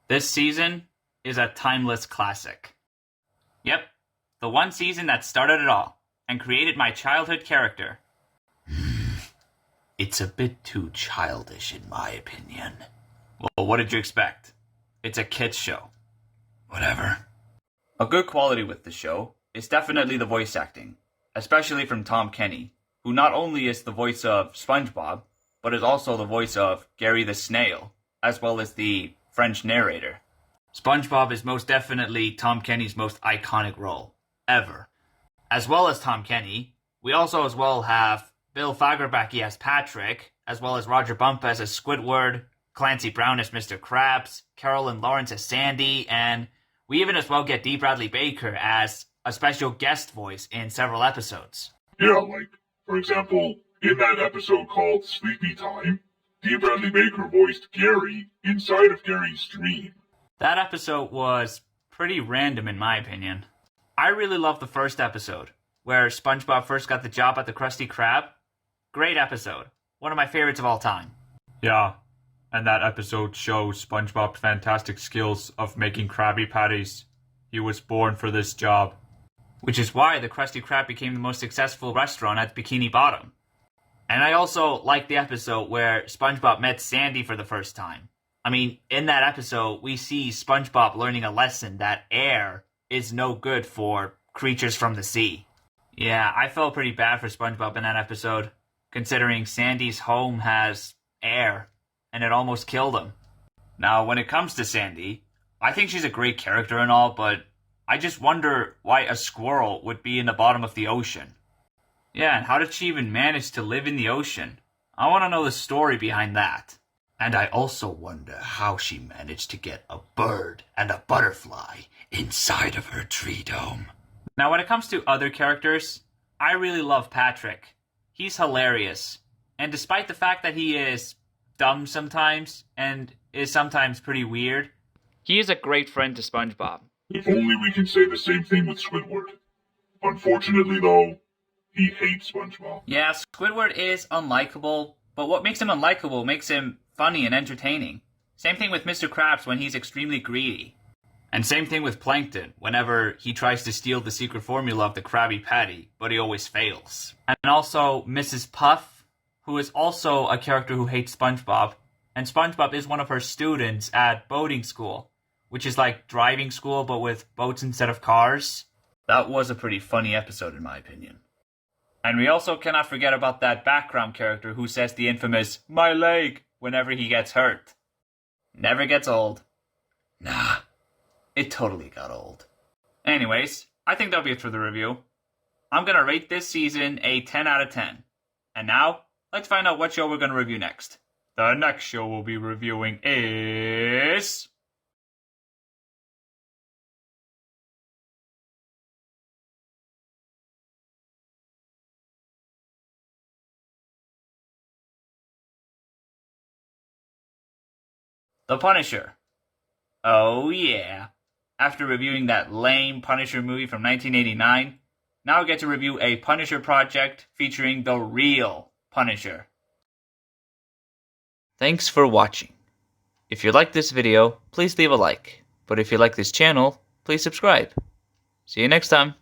This season is a timeless classic. Yep, the one season that started it all and created my childhood character. It's a bit too childish in my opinion. Well, what did you expect? It's a kids show. Whatever. A good quality with the show is definitely the voice acting, especially from Tom Kenny, who not only is the voice of Spongebob, but is also the voice of Gary the Snail, as well as the French narrator. Spongebob is most definitely Tom Kenny's most iconic role, ever. As well as Tom Kenny, we also as well have Bill Fagerbakke as Patrick, as well as Roger Bumpus as Squidward, Clancy Brown as Mr. Krabs, Carolyn Lawrence as Sandy, and we even as well get D. Bradley Baker as a special guest voice in several episodes. Yeah, like, for example, in that episode called Sleepy Time, D. Bradley Baker voiced Gary inside of Gary's dream. That episode was pretty random in my opinion. I really loved the first episode, where SpongeBob first got the job at the Krusty Krab. Great episode. One of my favorites of all time. Yeah, and that episode shows SpongeBob's fantastic skills of making Krabby Patties. He was born for this job. Which is why the Krusty Krab became the most successful restaurant at Bikini Bottom. And I also liked the episode where SpongeBob met Sandy for the first time. I mean, in that episode, we see SpongeBob learning a lesson that air is no good for creatures from the sea. Yeah, I felt pretty bad for SpongeBob in that episode, considering Sandy's home has air, and it almost killed him. Now, when it comes to Sandy, I think she's a great character and all, but I just wonder why a squirrel would be in the bottom of the ocean. Yeah, and how did she even manage to live in the ocean? I want to know the story behind that. And I also wonder how she managed to get a bird and a butterfly inside of her tree dome. Now, when it comes to other characters, I really love Patrick. He's hilarious. And despite the fact that he is dumb sometimes and is sometimes pretty weird, he is a great friend to SpongeBob. If only we can say the same thing with Squidward. Unfortunately, though, he hates SpongeBob. Yeah, Squidward is unlikable, but what makes him unlikable makes him funny and entertaining. Same thing with Mr. Krabs when he's extremely greedy. And same thing with Plankton whenever he tries to steal the secret formula of the Krabby Patty, but he always fails. And also Mrs. Puff, who is also a character who hates SpongeBob, and SpongeBob is one of her students at boating school, which is like driving school but with boats instead of cars. That was a pretty funny episode in my opinion. And we also cannot forget about that background character who says the infamous, "My leg," whenever he gets hurt. Never gets old. Nah, it totally got old. Anyways, I think that'll be it for the review. I'm gonna rate this season a 10 out of 10. And now, let's find out what show we're gonna review next. The next show we'll be reviewing is... The Punisher. Oh yeah. After reviewing that lame Punisher movie from 1989, now I get to review a Punisher project featuring the real Punisher. Thanks for watching. If you like this video, please leave a like. But if you like this channel, please subscribe. See you next time.